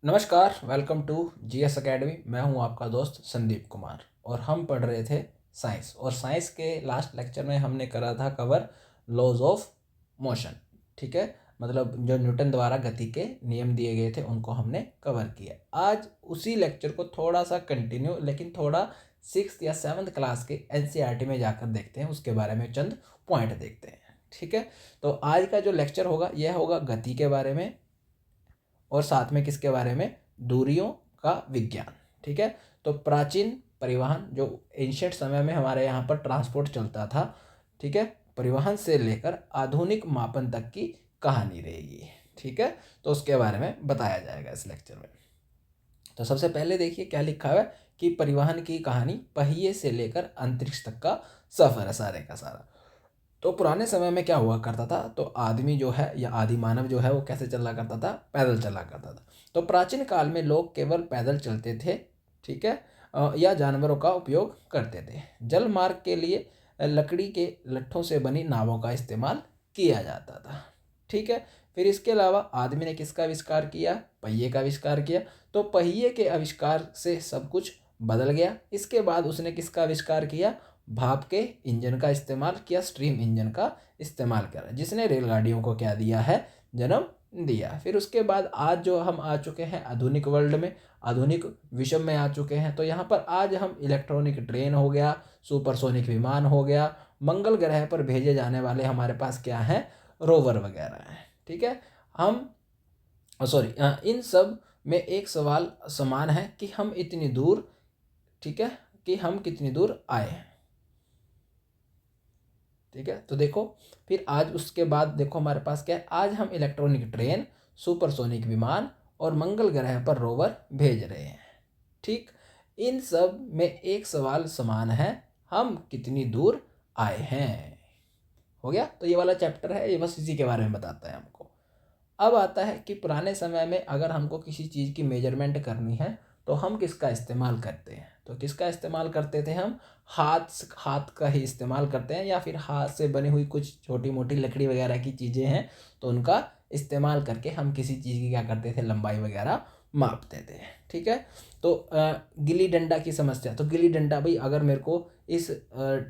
नमस्कार, welcome to GS academy. मैं हूं आपका दोस्त संदीप कुमार और हम पढ़ रहे थे साइंस। और साइंस के लास्ट लेक्चर में हमने करा था कवर लॉज ऑफ मोशन। ठीक है, मतलब जो न्यूटन द्वारा गति के नियम दिए गए थे उनको हमने कवर किया। आज उसी लेक्चर को थोड़ा सा कंटिन्यू, लेकिन थोड़ा 6th या 7th क्लास के एनसीईआरटी में जाकर देखते हैं, उसके बारे में चंद पॉइंट देखते हैं। ठीक है, तो आज का जो लेक्चर होगा यह होगा गति के बारे में और साथ में किसके बारे में, दूरियों का विज्ञान। ठीक है, तो प्राचीन परिवहन जो एंशिएंट समय में हमारे यहाँ पर ट्रांसपोर्ट चलता था, ठीक है, परिवहन से लेकर आधुनिक मापन तक की कहानी रहेगी। ठीक है, तो उसके बारे में बताया जाएगा इस लेक्चर में। तो सबसे पहले देखिए क्या लिखा हुआ है कि परिवहन की कहानी पहिए से लेकर अंतरिक्ष तक का सफर है सारे का सारा। तो पुराने समय में क्या हुआ करता था, तो आदमी जो है या आदि मानव जो है वो कैसे चला करता था, पैदल चला करता था। तो प्राचीन काल में लोग केवल पैदल चलते थे, ठीक है, या जानवरों का उपयोग करते थे। जल मार्ग के लिए लकड़ी के लट्ठों से बनी नावों का इस्तेमाल किया जाता था। ठीक है, फिर इसके अलावा आदमी ने किसका आविष्कार किया, पहिए का आविष्कार किया। तो पहिए के आविष्कार से सब कुछ बदल गया। इसके बाद उसने किसका आविष्कार किया, भाप के इंजन का इस्तेमाल किया, स्ट्रीम इंजन का इस्तेमाल करा, जिसने रेलगाड़ियों को क्या दिया है, जन्म दिया। फिर उसके बाद आज जो हम आ चुके हैं आधुनिक वर्ल्ड में, आधुनिक विश्व में आ चुके हैं। तो यहाँ पर आज हम इलेक्ट्रॉनिक ट्रेन हो गया, सुपरसोनिक विमान हो गया, मंगल ग्रह पर भेजे जाने वाले हमारे पास क्या है, रोवर वगैरह हैं। ठीक है, हम सॉरी इन सब में एक सवाल समान है कि हम इतनी दूर, ठीक है, कि हम कितनी दूर आए हैं। ठीक है, तो देखो फिर आज उसके बाद देखो हमारे पास क्या है, आज हम इलेक्ट्रॉनिक ट्रेन, सुपरसोनिक विमान और मंगल ग्रह पर रोवर भेज रहे हैं। ठीक, इन सब में एक सवाल समान है, हम कितनी दूर आए हैं। हो गया, तो ये वाला चैप्टर है, ये बस इसी के बारे में बताता है हमको। अब आता है कि पुराने समय में अगर हमको किसी चीज़ की मेजरमेंट करनी है तो हम किसका इस्तेमाल करते हैं, तो किसका इस्तेमाल करते थे हम, हाथ का ही इस्तेमाल करते हैं, या फिर हाथ से बनी हुई कुछ छोटी मोटी लकड़ी वगैरह की चीज़ें हैं तो उनका इस्तेमाल करके हम किसी चीज़ की क्या करते थे, लंबाई वगैरह मापते थे। ठीक है, तो गिल्ली डंडा की समस्या, तो गिल्ली डंडा भाई अगर मेरे को इस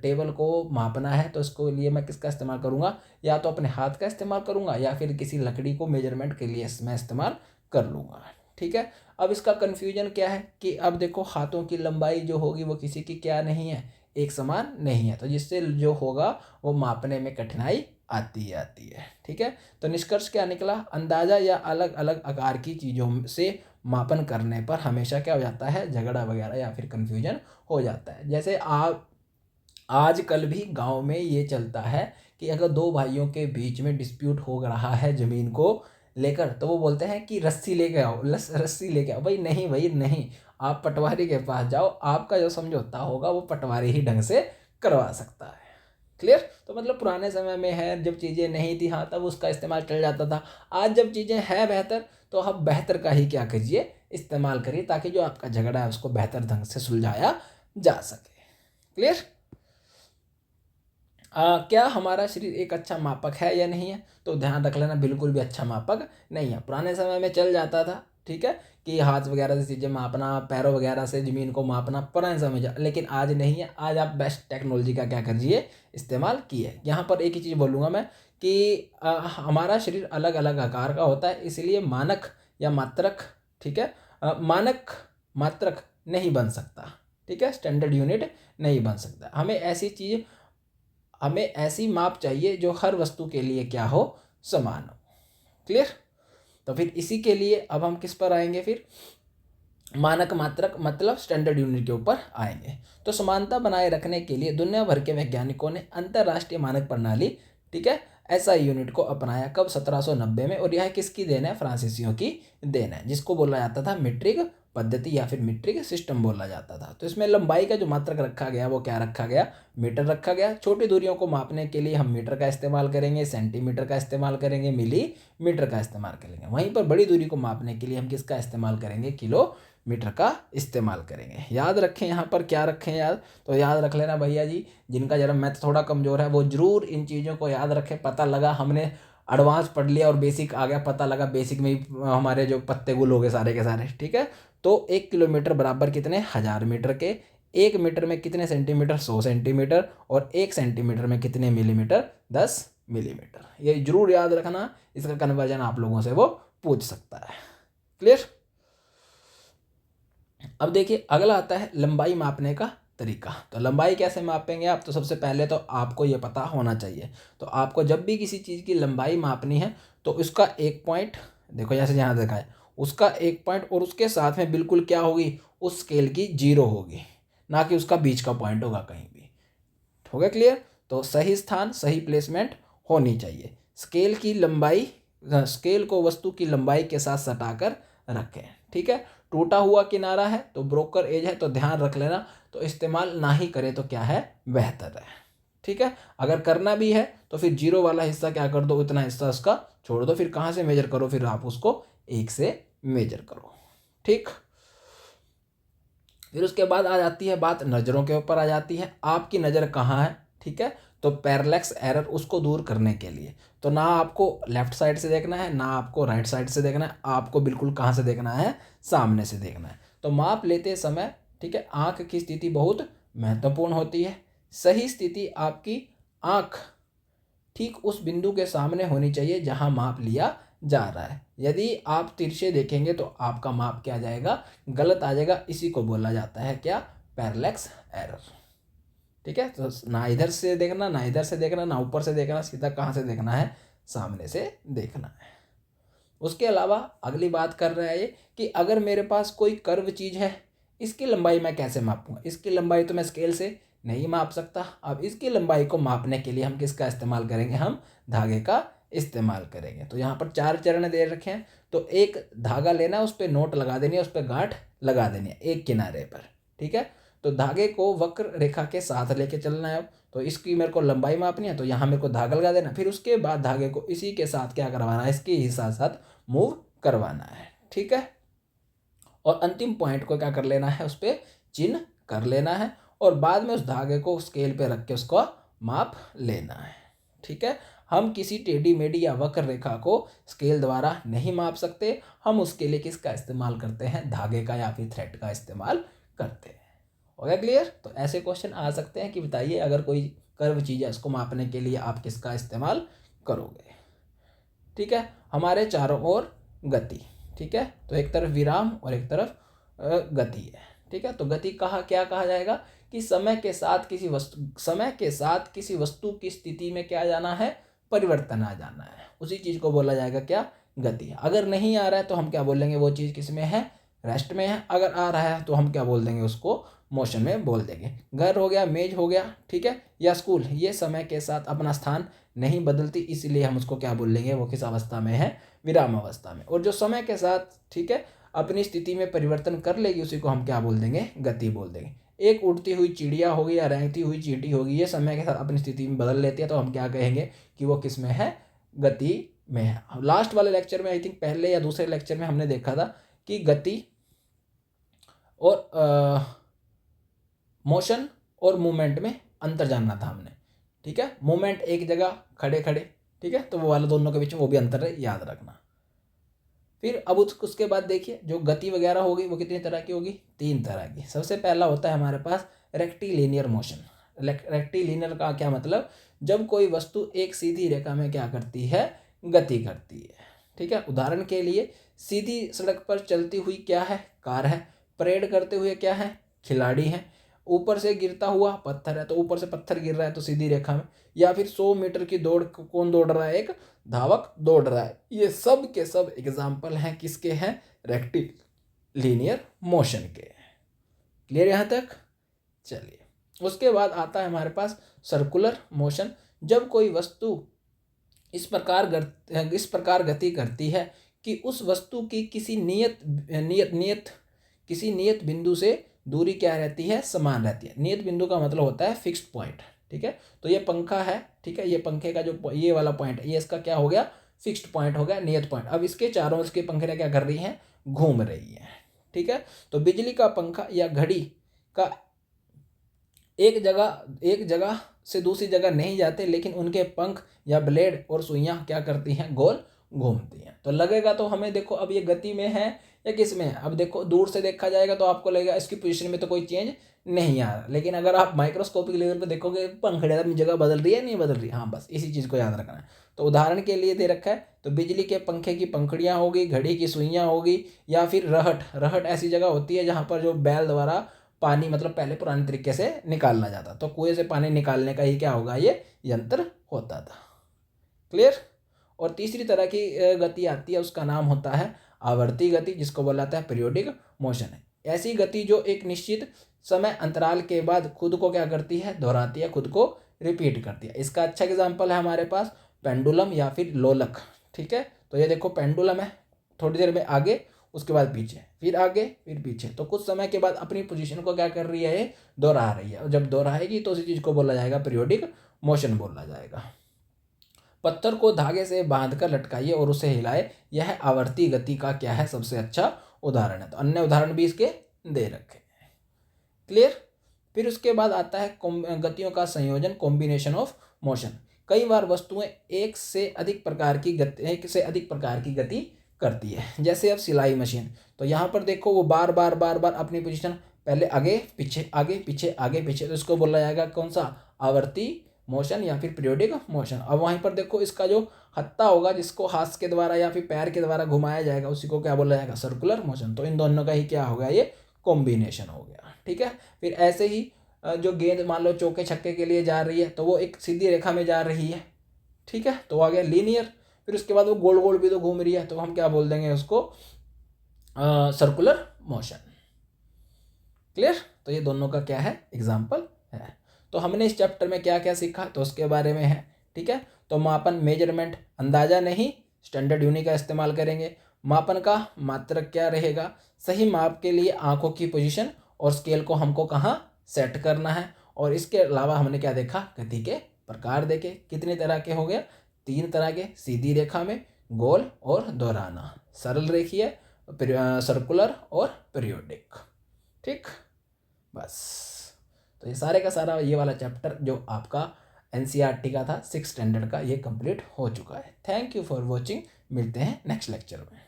टेबल को मापना है तो इसको लिए मैं किसका इस्तेमाल करूँगा, या तो अपने हाथ का इस्तेमाल करूँगा या फिर किसी लकड़ी को मेजरमेंट के लिए मैं इस्तेमाल कर लूँगा। ठीक है, अब इसका कन्फ्यूजन क्या है कि अब देखो हाथों की लंबाई जो होगी वो किसी की क्या नहीं है, एक समान नहीं है, तो जिससे जो होगा वो मापने में कठिनाई आती है। ठीक है, तो निष्कर्ष क्या निकला, अंदाजा या अलग अलग आकार की चीज़ों से मापन करने पर हमेशा क्या हो जाता है, झगड़ा वगैरह या फिर कन्फ्यूजन हो जाता है। जैसे आप आजकल भी गांव में ये चलता है कि अगर दो भाइयों के बीच में डिस्प्यूट हो रहा है ज़मीन को लेकर, तो वो बोलते हैं कि रस्सी लेके आओ, रस्सी लेके आओ। भाई नहीं, आप पटवारी के पास जाओ, आपका जो समझौता होगा वो पटवारी ही ढंग से करवा सकता है। क्लियर, तो मतलब पुराने समय में है जब चीज़ें नहीं थी, हाँ, तब उसका इस्तेमाल चल जाता था। आज जब चीज़ें हैं बेहतर, तो आप बेहतर का ही क्या कीजिए, इस्तेमाल करिए, ताकि जो आपका झगड़ा है उसको बेहतर ढंग से सुलझाया जा सके। क्लियर, क्या हमारा शरीर एक अच्छा मापक है या नहीं है, तो ध्यान रख लेना, बिल्कुल भी अच्छा मापक नहीं है। पुराने समय में चल जाता था, ठीक है, कि हाथ वगैरह से चीज़ें मापना, पैरों वगैरह से ज़मीन को मापना, पुराने समय में, लेकिन आज नहीं है। आज आप बेस्ट टेक्नोलॉजी का क्या करिए, इस्तेमाल किए। यहाँ पर एक ही चीज़ बोलूँगा मैं कि हमारा शरीर अलग अलग आकार का होता है, इसलिए मानक या मात्रक, ठीक है, मानक मात्रक नहीं बन सकता। ठीक है, स्टैंडर्ड यूनिट नहीं बन सकता। हमें ऐसी माप चाहिए जो हर वस्तु के लिए क्या हो, समान हो। क्लियर, तो फिर इसी के लिए अब हम किस पर आएंगे, फिर मानक मात्रक मतलब स्टैंडर्ड यूनिट के ऊपर आएंगे। तो समानता बनाए रखने के लिए दुनिया भर के वैज्ञानिकों ने अंतरराष्ट्रीय मानक प्रणाली, ठीक है, एसआई यूनिट को अपनाया। कब, 1790 में। और यह किसकी देन है, फ्रांसीसियों की देन है, जिसको बोला जाता था मीट्रिक पद्धति या फिर मीट्रिक सिस्टम बोला जाता था। तो इसमें लंबाई का जो मात्रक रखा गया वो क्या रखा गया, मीटर रखा गया। छोटी दूरियों को मापने के लिए हम मीटर का इस्तेमाल करेंगे, सेंटीमीटर का इस्तेमाल करेंगे, मिलीमीटर का इस्तेमाल करेंगे। वहीं पर बड़ी दूरी को मापने के लिए हम किसका इस्तेमाल करेंगे, किलोमीटर का इस्तेमाल करेंगे। याद रखें, यहाँ पर क्या रखें याद, तो याद रख लेना भैया जी, जिनका जरा मैथ थोड़ा कमज़ोर है वो ज़रूर इन चीज़ों को याद रखें। पता लगा हमने एडवांस पढ़ लिया और बेसिक आ गया, पता लगा बेसिक में ही हमारे जो पत्ते गुल हो गए सारे के सारे, ठीक है। तो 1 किलोमीटर बराबर कितने 1000 मीटर के, 1 मीटर में कितने सेंटीमीटर 100 सेंटीमीटर, और 1 सेंटीमीटर में कितने मिलीमीटर 10 मिलीमीटर। ये जरूर याद रखना, इसका कन्वर्जन आप लोगों से वो पूछ सकता है। क्लियर। अब देखिए अगला आता है लंबाई मापने का तरीका। तो लंबाई कैसे मापेंगे आप, तो सबसे पहले तो आपको ये पता होना चाहिए। तो आपको जब भी किसी चीज़ की लंबाई मापनी है तो उसका एक पॉइंट, देखो जैसे यहाँ देखा है, उसका एक पॉइंट और उसके साथ में बिल्कुल क्या होगी, उस स्केल की 0 होगी, ना कि उसका बीच का पॉइंट होगा कहीं भी। हो गया क्लियर। तो सही स्थान सही प्लेसमेंट होनी चाहिए। स्केल की लंबाई, स्केल को वस्तु की लंबाई के साथ सटाकर रखें, ठीक है। टूटा हुआ किनारा है तो ब्रोकर एज है तो ध्यान रख लेना, तो इस्तेमाल ना ही करें तो क्या है, बेहतर है, ठीक है। अगर करना भी है तो फिर 0 वाला हिस्सा क्या कर दो, इतना हिस्सा उसका छोड़ दो, फिर कहाँ से मेजर करो, फिर आप उसको 1 से मेजर करो, ठीक। फिर उसके बाद आ जाती है बात नज़रों के ऊपर आ जाती है, आपकी नज़र कहाँ है, ठीक है। तो पैरेलैक्स एरर उसको दूर करने के लिए तो ना आपको लेफ्ट साइड से देखना है, ना आपको राइट साइड से देखना है, आपको बिल्कुल कहाँ से देखना है, सामने से देखना है। तो माप लेते समय, ठीक है, आँख की स्थिति बहुत महत्वपूर्ण होती है। सही स्थिति आपकी आँख ठीक उस बिंदु के सामने होनी चाहिए जहाँ माप लिया जा रहा है। यदि आप तिरछे देखेंगे तो आपका माप क्या आ जाएगा, गलत आ जाएगा। इसी को बोला जाता है क्या, पैरेलैक्स एरर, ठीक है। तो ना इधर से देखना, ना इधर से देखना, ना ऊपर से देखना, सीधा कहाँ से देखना है, सामने से देखना है। उसके अलावा अगली बात कर रहा है ये कि अगर मेरे पास कोई कर्व चीज़ है, इसकी लंबाई मैं कैसे मापूंगा। इसकी लंबाई तो मैं स्केल से नहीं माप सकता। अब इसकी लंबाई को मापने के लिए हम किसका इस्तेमाल करेंगे, हम धागे का इस्तेमाल करेंगे। तो यहाँ पर 4 चरण दे रखे हैं। तो एक धागा लेना है, उस पर नोट लगा देनी है, उस पर गांठ लगा देनी है एक किनारे पर, ठीक है। तो धागे को वक्र रेखा के साथ लेके चलना है। अब तो इसकी मेरे को लंबाई मापनी है, तो यहाँ मेरे को धागा लगा देना, फिर उसके बाद धागे को इसी के साथ क्या करवाना है, इसके ही साथ साथ मूव करवाना है, ठीक है। और अंतिम पॉइंट को क्या कर लेना है, उस पर चिन्ह कर लेना है, और बाद में उस धागे को स्केल पे रख के उसको माप लेना है, ठीक है। हम किसी टेढ़ी मेढ़ी या वक्र रेखा को स्केल द्वारा नहीं माप सकते। हम उसके लिए किसका इस्तेमाल करते हैं, धागे का या फिर थ्रेड का इस्तेमाल करते हैं। हो गया क्लियर। तो ऐसे क्वेश्चन आ सकते हैं कि बताइए अगर कोई कर्व चीज़ है उसको मापने के लिए आप किसका इस्तेमाल करोगे, ठीक है। हमारे चारों ओर गति, ठीक है। तो एक तरफ विराम और एक तरफ गति है, ठीक है। तो गति क्या कहा जाएगा कि समय के साथ किसी वस्तु की स्थिति में क्या जाना है, परिवर्तन आ जाना है, उसी चीज़ को बोला जाएगा क्या, गति। अगर नहीं आ रहा है तो हम क्या बोलेंगे, वो चीज़ किस में है, रेस्ट में है। अगर आ रहा है तो हम क्या बोल देंगे, उसको मोशन में बोल देंगे। घर हो गया, मेज हो गया, ठीक है, या स्कूल, ये समय के साथ अपना स्थान नहीं बदलती, इसलिए हम उसको क्या बोल लेंगे, वो किस अवस्था में है, विराम अवस्था में। और जो समय के साथ, ठीक है, अपनी स्थिति में परिवर्तन कर लेगी, उसी को हम क्या बोल देंगे, गति बोल देंगे। एक उड़ती हुई चिड़िया होगी या रेंगती हुई चींटी होगी, ये समय के साथ अपनी स्थिति में बदल लेती है, तो हम क्या कहेंगे कि वो किस में है, गति में है। लास्ट वाले लेक्चर में, आई थिंक पहले या दूसरे लेक्चर में हमने देखा था कि गति और मोशन और मूवमेंट में अंतर जानना था हमने, ठीक है। मूवमेंट एक जगह खड़े खड़े, ठीक है, तो वो वाला दोनों के बीच में वो भी अंतर है, याद रखना। फिर अब उसके बाद देखिए जो गति वगैरह होगी वो कितनी तरह की होगी, 3 तरह की। सबसे पहला होता है हमारे पास रेक्टिलिनियर मोशन। रेक्टिलिनियर का क्या मतलब, जब कोई वस्तु एक सीधी रेखा में क्या करती है, गति करती है, ठीक है। उदाहरण के लिए सीधी सड़क पर चलती हुई क्या है, कार है। परेड करते हुए क्या है, खिलाड़ी हैं। ऊपर से गिरता हुआ पत्थर है, तो ऊपर से पत्थर गिर रहा है तो सीधी रेखा में। या फिर 100 मीटर की दौड़ कौन दौड़ रहा है, एक धावक दौड़ रहा है। ये सब के सब एग्जाम्पल हैं किसके हैं, रेक्टिलिनियर मोशन के। क्लियर यहाँ तक। चलिए उसके बाद आता है हमारे पास सर्कुलर मोशन। जब कोई वस्तु इस प्रकार गति करती है कि उस वस्तु की किसी नियत बिंदु से दूरी क्या रहती है, समान रहती है। नियत बिंदु का मतलब होता है फिक्स्ड पॉइंट, ठीक है। तो ये पंखा है, ठीक है, ये पंखे का जो ये वाला पॉइंट है, ये इसका क्या हो गया, फिक्स्ड पॉइंट हो गया, नियत पॉइंट। अब इसके चारों इसके पंखे क्या कर रही हैं, घूम रही हैं, ठीक है। तो बिजली का पंखा या घड़ी का एक जगह से दूसरी जगह नहीं जाते, लेकिन उनके पंख या ब्लेड और सुइयाँ क्या करती हैं, गोल घूमती हैं। तो लगेगा तो हमें, देखो अब ये गति में है या किस में है, अब देखो दूर से देखा जाएगा तो आपको लगेगा इसकी पोजीशन में तो कोई चेंज नहीं आ रहा, लेकिन अगर आप माइक्रोस्कोपिक लेवल पे देखोगे पंखड़ियाँ अपनी जगह बदल रही है नहीं बदल रही। हाँ, बस इसी चीज़ को याद रखना है। तो उदाहरण के लिए दे रखा है, तो बिजली के पंखे की पंखड़ियाँ होगी, घड़ी की सुइयाँ होगी, या फिर रहट ऐसी जगह होती है जहाँ पर जो बैल द्वारा पानी, मतलब पहले पुराने तरीके से निकालना जाता, तो कुएं से पानी निकालने का ही क्या होगा, ये यंत्र होता था। क्लियर। और तीसरी तरह की गति आती है, उसका नाम होता है आवर्ती गति, जिसको बोला जाता है पीरियोडिक मोशन है। ऐसी गति जो एक निश्चित समय अंतराल के बाद खुद को क्या करती है, दोहराती है, खुद को रिपीट करती है। इसका अच्छा एग्जाम्पल है हमारे पास पेंडुलम या फिर लोलक। ठीक है, तो ये देखो पेंडुलम है, थोड़ी देर में आगे, उसके बाद पीछे, फिर आगे, फिर पीछे, तो कुछ समय के बाद अपनी पोजीशन को क्या कर रही है, ये दोहरा रही है। और जब दोहराएगी तो उसी चीज़ को बोला जाएगा पीरियोडिक मोशन बोला जाएगा। पत्थर को धागे से बांधकर लटकाइए और उसे हिलाए, यह आवर्ती गति का क्या है, सबसे अच्छा उदाहरण है। तो अन्य उदाहरण भी इसके दे रखे हैं। क्लियर। फिर उसके बाद आता है गतियों का संयोजन, कॉम्बिनेशन ऑफ मोशन। कई बार वस्तुएं एक से अधिक प्रकार की गति करती है, जैसे अब सिलाई मशीन। तो यहाँ पर देखो वो बार बार अपनी पोजीशन, पहले आगे पीछे आगे पीछे आगे पीछे, तो इसको बोला जाएगा कौन सा, आवर्ती मोशन या फिर पीरियोडिक मोशन। अब वहीं पर देखो इसका जो हत्था होगा, जिसको हाथ के द्वारा या फिर पैर के द्वारा घुमाया जाएगा, उसी को क्या बोला जाएगा, सर्कुलर मोशन। तो इन दोनों का ही क्या हो गया, ये कॉम्बिनेशन हो गया। ठीक है। फिर ऐसे ही जो गेंद मान लो चौके छक्के के लिए जा रही है, तो वो एक सीधी रेखा में जा रही है। ठीक है, तो आ गया लीनियर। फिर उसके बाद वो गोल गोल भी तो घूम रही है, तो हम क्या बोल देंगे उसको, सर्कुलर मोशन। क्लियर। तो ये दोनों का क्या है, एग्जाम्पल है। तो हमने इस चैप्टर में क्या क्या सीखा, तो उसके बारे में है। ठीक है, तो मापन, मेजरमेंट, अंदाजा नहीं, स्टैंडर्ड यूनिट का इस्तेमाल करेंगे। मापन का मात्रक क्या रहेगा, सही माप के लिए आंखों की पोजीशन और स्केल को हमको कहाँ सेट करना है। और इसके अलावा हमने क्या देखा, गति के प्रकार देखे, कितने तरह के हो गए, 3 तरह के, सीधी रेखा में, गोल और दोहराना, सरल रेखीय, सर्कुलर और पीरियोडिक। ठीक, बस। तो ये सारे का सारा ये वाला चैप्टर जो आपका एनसीईआरटी का था 6th स्टैंडर्ड का, ये कंप्लीट हो चुका है। Thank you for watching. मिलते हैं नेक्स्ट लेक्चर में।